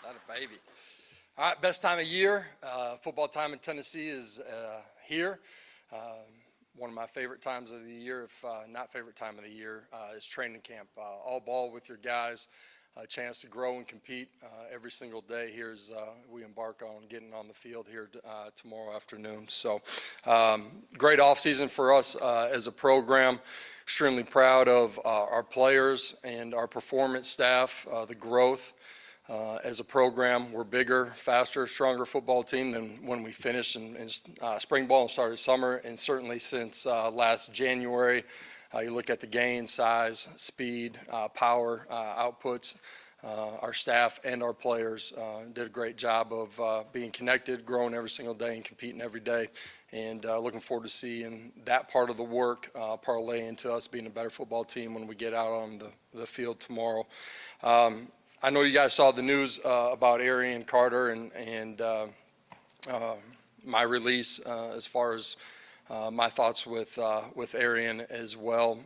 Not a baby. All right, best time of year. Football time in Tennessee is here. One of my favorite times of the year, if not favorite time of the year, is training camp. All ball with your guys, a chance to grow and compete every single day here as we embark on getting on the field here tomorrow afternoon. So great off season for us as a program. Extremely proud of our players and our performance staff, the growth. As a program, we're bigger, faster, stronger football team than when we finished in spring ball and started summer, and certainly since last January. You look at the gain, size, speed, power, outputs. Our staff and our players did a great job of being connected, growing every single day, and competing every day. And looking forward to seeing that part of the work parlay into us being a better football team when we get out on the field tomorrow. I know you guys saw the news about Arian Carter and my release as far as my thoughts with Arian as well.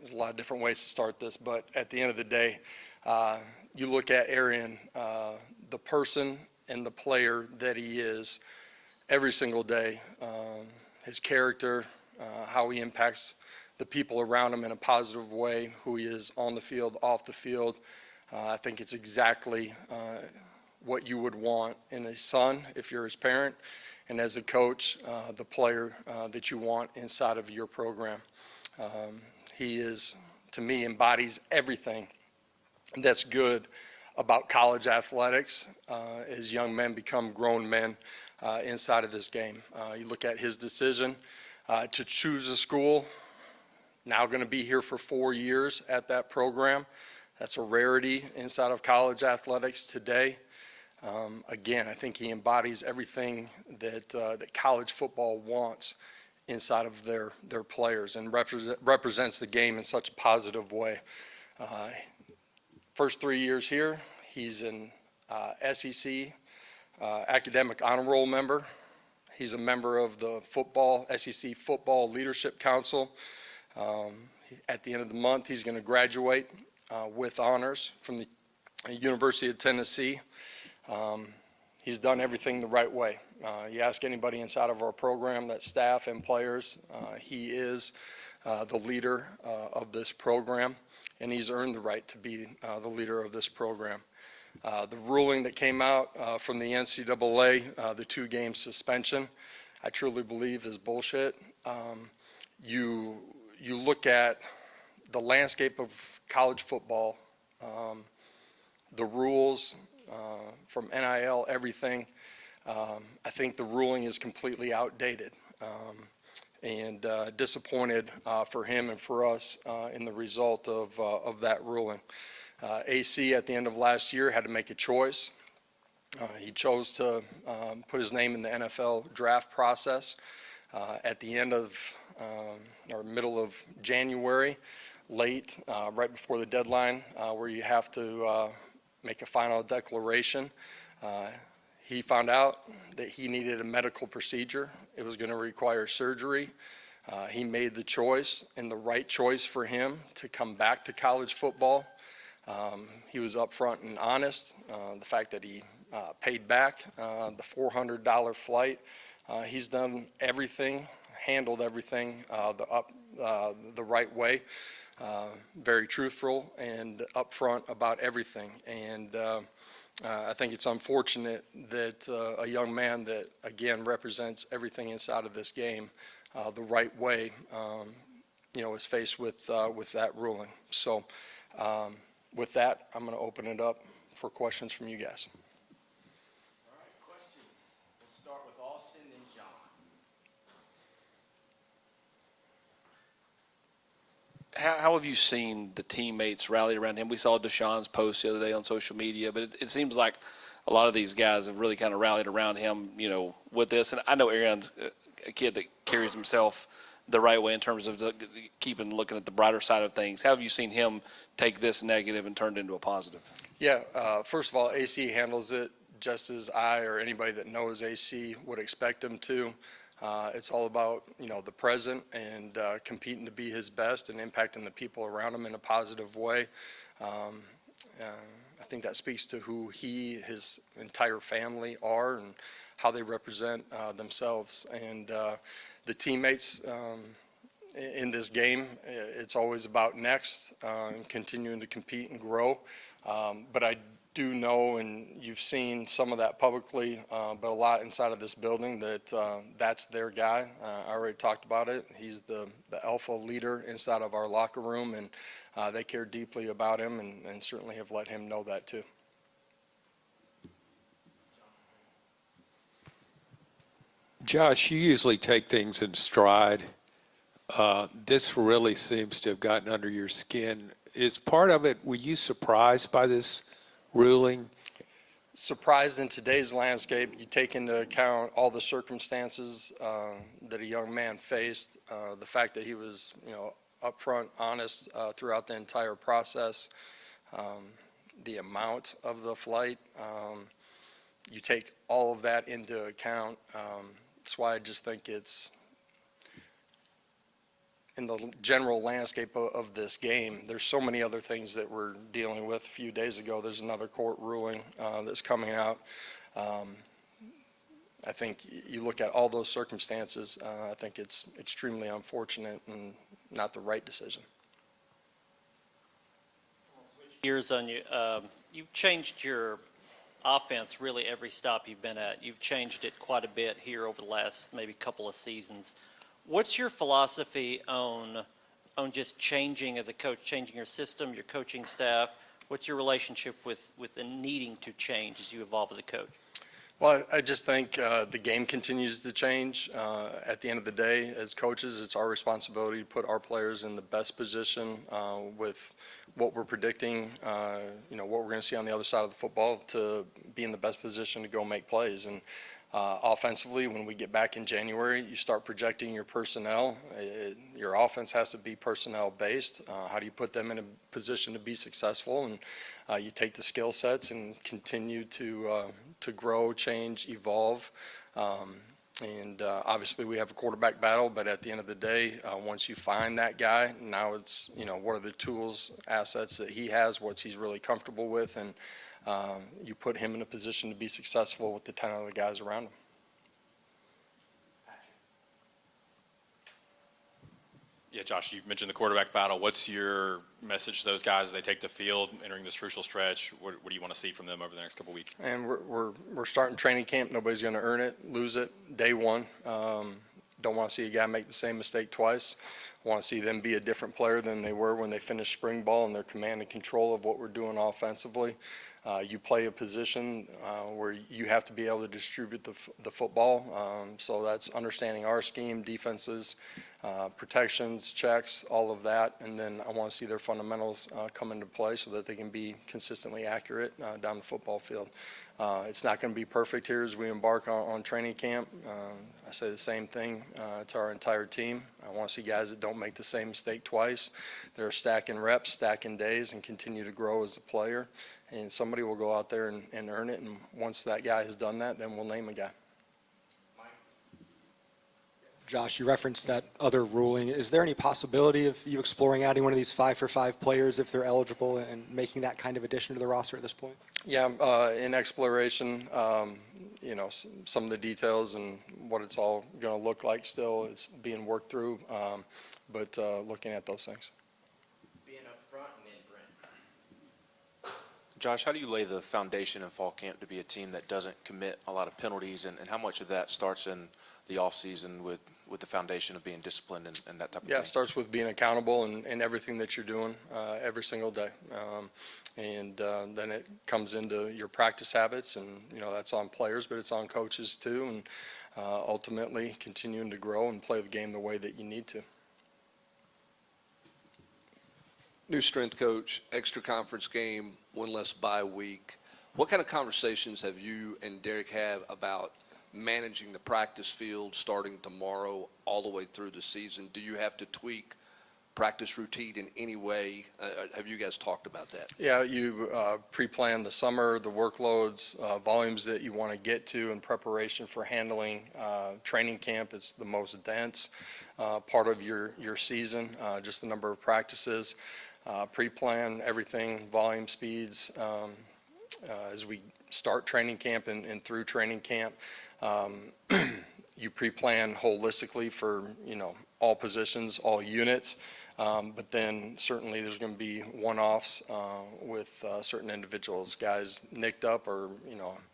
There's a lot of different ways to start this, but at the end of the day, you look at Arian, the person and the player that he is every single day, his character, how he impacts the people around him in a positive way, who he is on the field, off the field. I think it's exactly what you would want in a son if you're his parent, and as a coach, the player that you want inside of your program. He is, to me, embodies everything that's good about college athletics as young men become grown men inside of this game. You look at his decision to choose a school, now going to be here for 4 years at that program. That's a rarity inside of college athletics today. Again, I think he embodies everything that college football wants inside of their players, and represents the game in such a positive way. First 3 years here, he's an SEC academic honor roll member. He's a member of the SEC Football Leadership Council. At the end of the month, he's going to graduate with honors from the University of Tennessee. He's done everything the right way. You ask anybody inside of our program, that staff and players, he is the leader of this program, and he's earned the right to be the leader of this program. The ruling that came out from the NCAA, the 2-game suspension, I truly believe is bullshit. You look at the landscape of college football, the rules from NIL, everything. I think the ruling is completely outdated, and disappointed for him and for us in the result of that ruling. AC at the end of last year had to make a choice. He chose to put his name in the NFL draft process at the end of or middle of January, late, right before the deadline, where you have to make a final declaration. He found out that he needed a medical procedure. It was going to require surgery. He made the choice, and the right choice for him, to come back to college football. He was upfront and honest. The fact that he paid back the $400 flight. He's done everything, handled everything the right way. Very truthful and upfront about everything. And I think it's unfortunate that a young man that, again, represents everything inside of this game the right way, is faced with that ruling. So with that, I'm going to open it up for questions from you guys. All right, questions. We'll start with Austin and John. How have you seen the teammates rally around him? We saw Deshaun's post the other day on social media, but it seems like a lot of these guys have really kind of rallied around him, with this. And I know Arian's a kid that carries himself the right way in terms of looking at the brighter side of things. How have you seen him take this negative and turn it into a positive? Yeah, first of all, AC handles it just as I or anybody that knows AC would expect him to. It's all about, the present and competing to be his best and impacting the people around him in a positive way. I think that speaks to who his entire family are and how they represent themselves. And the teammates in this game, it's always about next and continuing to compete and grow. But I do know, and you've seen some of that publicly, but a lot inside of this building, that that's their guy. I already talked about it. He's the alpha leader inside of our locker room, and they care deeply about him and certainly have let him know that too. Josh, you usually take things in stride. This really seems to have gotten under your skin. Is part of it, were you surprised by this ruling? Surprised in today's landscape, you take into account all the circumstances that a young man faced, the fact that he was, upfront, honest throughout the entire process, the amount of the flight. You take all of that into account. That's why I just think it's, in the general landscape of this game, there's so many other things that we're dealing with. A few days ago, there's another court ruling that's coming out. I think you look at all those circumstances, I think it's extremely unfortunate and not the right decision. Years on you, you've changed your offense really every stop you've been at. You've changed it quite a bit here over the last maybe couple of seasons. What's your philosophy on just changing as a coach, changing your system, your coaching staff? What's your relationship with the needing to change as you evolve as a coach? Well, I just think the game continues to change. At the end of the day, as coaches, it's our responsibility to put our players in the best position with what we're predicting, what we're going to see on the other side of the football, to be in the best position to go make plays. And offensively, when we get back in January, you start projecting your personnel. Your offense has to be personnel-based. How do you put them in a position to be successful? And you take the skill sets and continue to grow, change, evolve. And obviously, we have a quarterback battle, but at the end of the day, once you find that guy, now it's, what are the tools, assets that he has, what he's really comfortable with, and you put him in a position to be successful with the 10 other guys around him. Yeah, Josh, you mentioned the quarterback battle. What's your message to those guys as they take the field entering this crucial stretch? What do you want to see from them over the next couple of weeks? And we're starting training camp. Nobody's going to earn it, lose it, day one. Don't want to see a guy make the same mistake twice. Want to see them be a different player than they were when they finished spring ball, and their command and control of what we're doing offensively. You play a position where you have to be able to distribute the football. So that's understanding our scheme, defenses, protections, checks, all of that. And then I want to see their fundamentals come into play so that they can be consistently accurate down the football field. It's not going to be perfect here as we embark on training camp. I say the same thing to our entire team. I want to see guys that don't make the same mistake twice. They're stacking reps, stacking days, and continue to grow as a player. And somebody will go out there and earn it. And once that guy has done that, then we'll name a guy. Josh, you referenced that other ruling. Is there any possibility of you exploring adding one of these 5-for-5 players if they're eligible and making that kind of addition to the roster at this point? Yeah, in exploration, some of the details and what it's all going to look like still is being worked through, but looking at those things. Being up front and then Brent. Josh, how do you lay the foundation in fall camp to be a team that doesn't commit a lot of penalties, and how much of that starts in the offseason with the foundation of being disciplined and that type of thing? Yeah, it starts with being accountable in everything that you're doing every single day. And then it comes into your practice habits, and, that's on players, but it's on coaches too, and ultimately continuing to grow and play the game the way that you need to. New strength coach, extra conference game, one less bye week. What kind of conversations have you and Derek have about managing the practice field starting tomorrow all the way through the season? Do you have to tweak practice routine in any way? Have you guys talked about that? Yeah, you pre-plan the summer, the workloads, volumes that you want to get to in preparation for handling training camp. It's the most dense part of your season, just the number of practices. pre-plan everything, volume, speeds, as we start training camp and through training camp. You pre-plan holistically for, all positions, all units. But then certainly there's going to be one-offs with certain individuals, guys nicked up or,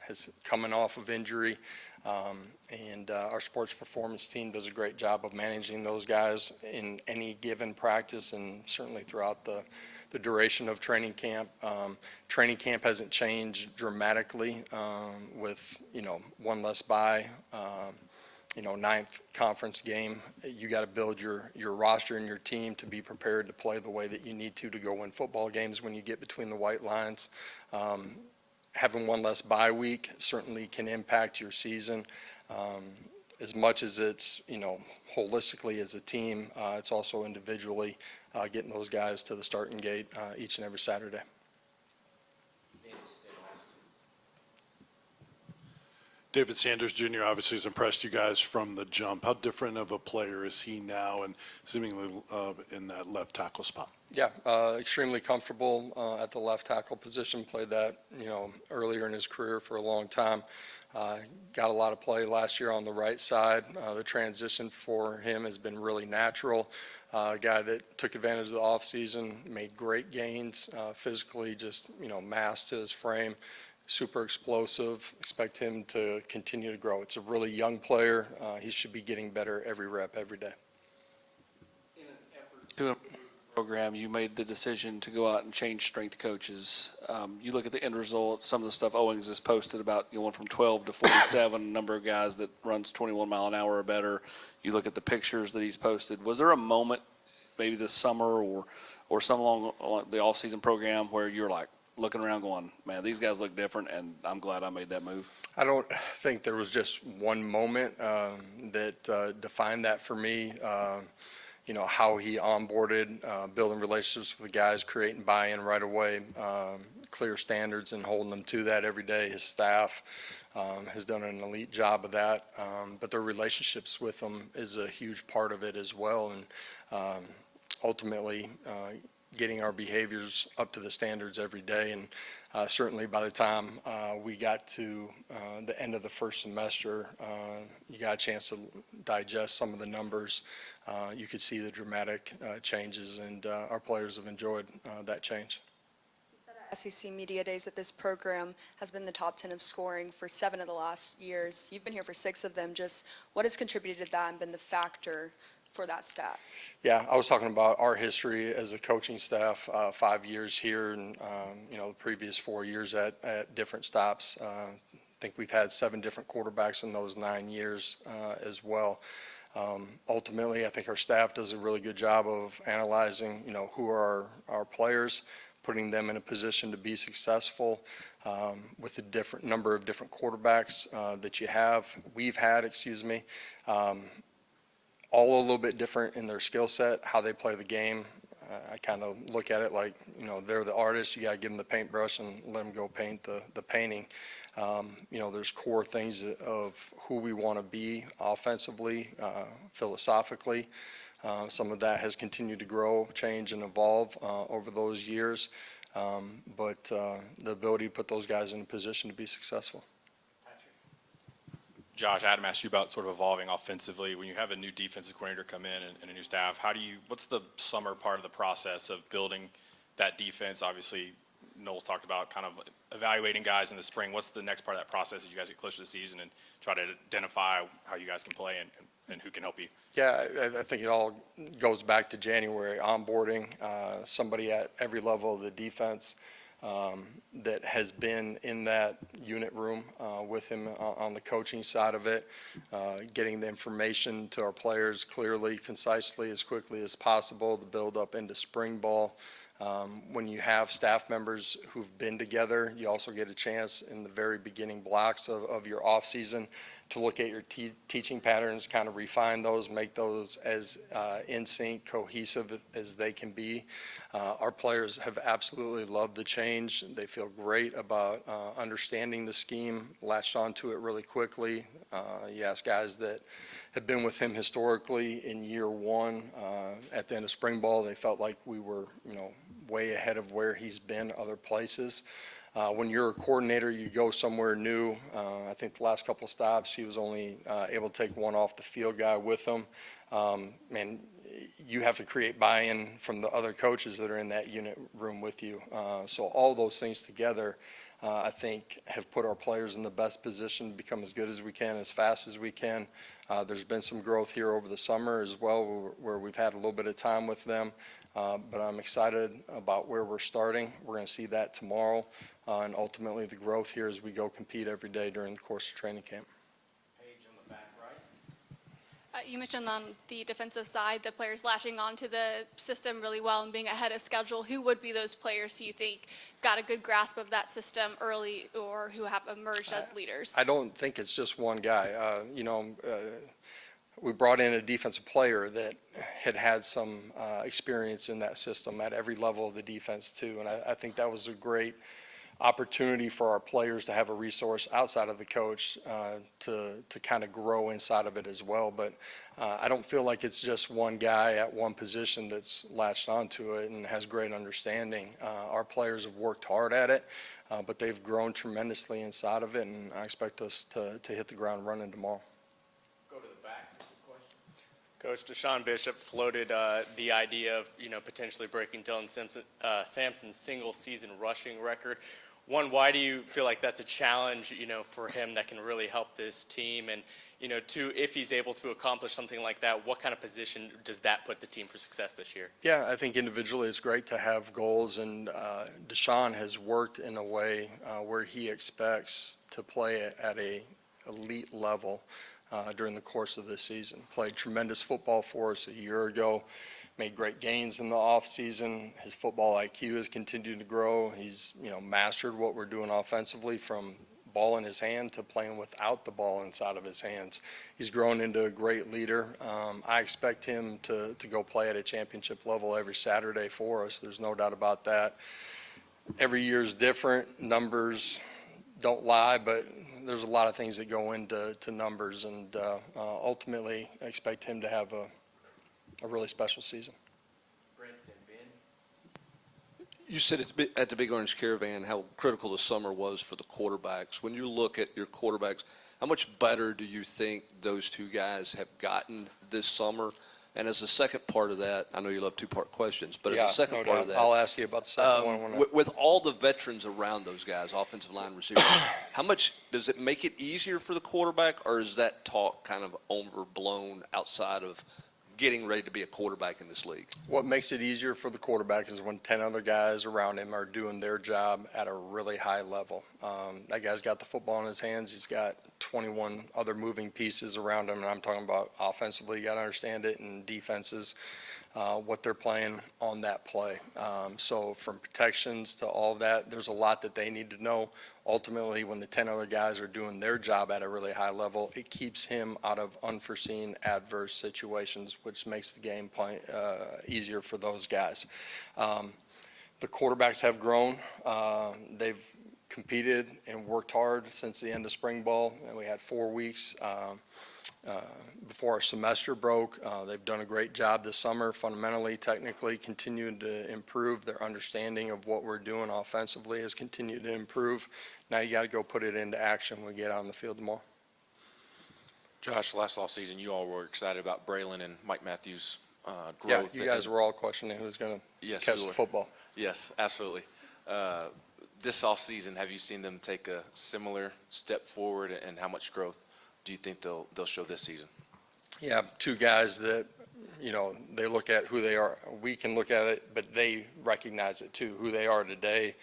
has coming off of injury. And our sports performance team does a great job of managing those guys in any given practice and certainly throughout the duration of training camp. Training camp hasn't changed dramatically with, one less bye. Ninth conference game. You got to build your roster and your team to be prepared to play the way that you need to go win football games when you get between the white lines. Having one less bye week certainly can impact your season. As much as it's, holistically as a team, it's also individually getting those guys to the starting gate each and every Saturday. David Sanders Jr. obviously has impressed you guys from the jump. How different of a player is he now and seemingly in that left tackle spot? Yeah, extremely comfortable at the left tackle position. Played that, earlier in his career for a long time. Got a lot of play last year on the right side. The transition for him has been really natural. A guy that took advantage of the offseason, made great gains, physically just, mass to his frame. Super explosive. Expect him to continue to grow. It's a really young player. He should be getting better every rep, every day. In an effort to improve the program, you made the decision to go out and change strength coaches. You look at the end result, some of the stuff Owings has posted about, went from 12 to 47, a number of guys that runs 21 mile an hour or better. You look at the pictures that he's posted. Was there a moment, maybe this summer or some along the off-season program where you're like, looking around going, man, these guys look different, and I'm glad I made that move? I don't think there was just one moment that defined that for me. How he onboarded, building relationships with the guys, creating buy-in right away, clear standards and holding them to that every day. His staff has done an elite job of that, but their relationships with them is a huge part of it as well. And ultimately, getting our behaviors up to the standards every day. And certainly by the time we got to the end of the first semester, you got a chance to digest some of the numbers. You could see the dramatic changes, and our players have enjoyed that change. SEC Media Days that this program has been the top 10 of scoring for 7 of the last years. You've been here for 6 of them. Just what has contributed to that and been the factor for that stat? Yeah, I was talking about our history as a coaching staff, 5 years here and, the previous 4 years at different stops. I think we've had 7 different quarterbacks in those 9 years as well. Ultimately, I think our staff does a really good job of analyzing, who are our players, putting them in a position to be successful with the different number of different quarterbacks that we've had. All a little bit different in their skill set, how they play the game. I kind of look at it like, they're the artist. You got to give them the paintbrush and let them go paint the painting. There's core things of who we want to be offensively, philosophically. Some of that has continued to grow, change, and evolve over those years. But the ability to put those guys in a position to be successful. Josh, Adam asked you about sort of evolving offensively. When you have a new defensive coordinator come in and a new staff, what's the summer part of the process of building that defense? Obviously, Noel's talked about kind of evaluating guys in the spring. What's the next part of that process as you guys get closer to the season and try to identify how you guys can play and who can help you? Yeah, I think it all goes back to January, onboarding somebody at every level of the defense that has been in that unit room with him on the coaching side of it, getting the information to our players clearly, concisely, as quickly as possible to build up into spring ball. When you have staff members who've been together, you also get a chance in the very beginning blocks of your off season to look at your teaching patterns, kind of refine those, make those as in sync, cohesive as they can be. Our players have absolutely loved the change. They feel great about understanding the scheme, latched onto it really quickly. You ask guys that have been with him historically in year one, at the end of spring ball, they felt like we were, way ahead of where he's been other places. When you're a coordinator, you go somewhere new. I think the last couple stops, he was only able to take one off the field guy with him. And you have to create buy-in from the other coaches that are in that unit room with you. So all those things together, I think, have put our players in the best position to become as good as we can, as fast as we can. There's been some growth here over the summer as well, where we've had a little bit of time with them. But I'm excited about where we're starting. We're going to see that tomorrow, and ultimately the growth here as we go compete every day during the course of training camp. You mentioned on the defensive side, the players latching onto the system really well and being ahead of schedule. Who would be those players who you think got a good grasp of that system early or who have emerged as leaders? I don't think it's just one guy. We brought in a defensive player that had some experience in that system at every level of the defense too. And I think that was a great opportunity for our players to have a resource outside of the coach to kind of grow inside of it as well. But I don't feel like it's just one guy at one position that's latched onto it and has great understanding. Our players have worked hard at it, but they've grown tremendously inside of it, and I expect us to hit the ground running tomorrow. Coach Deshaun Bishop floated the idea of potentially breaking Dylan Sampson's single-season rushing record. One, why do you feel like that's a challenge for him that can really help this team? And two, if he's able to accomplish something like that, what kind of position does that put the team for success this year? Yeah, I think individually it's great to have goals, and Deshaun has worked in a way where he expects to play at a elite level during the course of this season. Played tremendous football for us a year ago, made great gains in the offseason. His football IQ has continued to grow. He's, mastered what we're doing offensively, from ball in his hand to playing without the ball inside of his hands. He's grown into a great leader. I expect him to go play at a championship level every Saturday for us. There's no doubt about that. Every year is different. Numbers don't lie, but there's a lot of things that go into numbers, and ultimately I expect him to have a really special season. You said at the Big Orange Caravan how critical the summer was for the quarterbacks. When you look at your quarterbacks, how much better do you think those two guys have gotten this summer? And as a second part of that, I know you love two-part questions, but as a second part of that, I'll ask you about the second one. with all the veterans around those guys, offensive line, receivers, how much does it make it easier for the quarterback, or is that talk kind of overblown outside of getting ready to be a quarterback in this league? What makes it easier for the quarterback is when 10 other guys around him are doing their job at a really high level. That guy's got the football in his hands. He's got 21 other moving pieces around him, and I'm talking about offensively. You got to understand it, and defenses, what they're playing on that play. So from protections to all that, there's a lot that they need to know. Ultimately, when the 10 other guys are doing their job at a really high level, it keeps him out of unforeseen adverse situations, which makes the game play easier for those guys. The quarterbacks have grown. They've competed and worked hard since the end of spring ball, and we had 4 weeks before our semester broke. They've done a great job this summer, fundamentally, technically, continuing to improve. Their understanding of what we're doing offensively has continued to improve. Now you got to go put it into action when we get out on the field tomorrow. Josh, last off season, you all were excited about Braylon and Mike Matthews' growth. Yeah, you guys were all questioning who's going to Yes, catch we the were. football. Yes, absolutely. This offseason, have you seen them take a similar step forward, and how much growth do you think they'll show this season? Yeah, two guys that, they look at who they are. We can look at it, but they recognize it too. Who they are today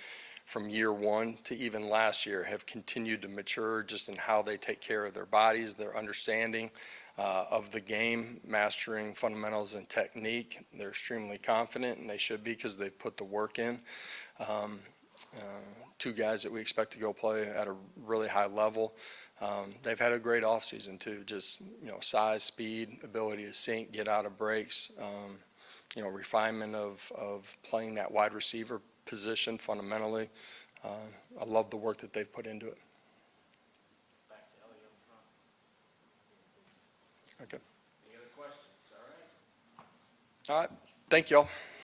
from year one to even last year have continued to mature just in how they take care of their bodies, their understanding of the game, mastering fundamentals and technique. They're extremely confident, and they should be because they've put the work in. Two guys that we expect to go play at a really high level. They've had a great offseason too, just, size, speed, ability to sink, get out of breaks, refinement of playing that wide receiver position fundamentally. I love the work that they've put into it. Okay. Any other questions? All right. Thank y'all.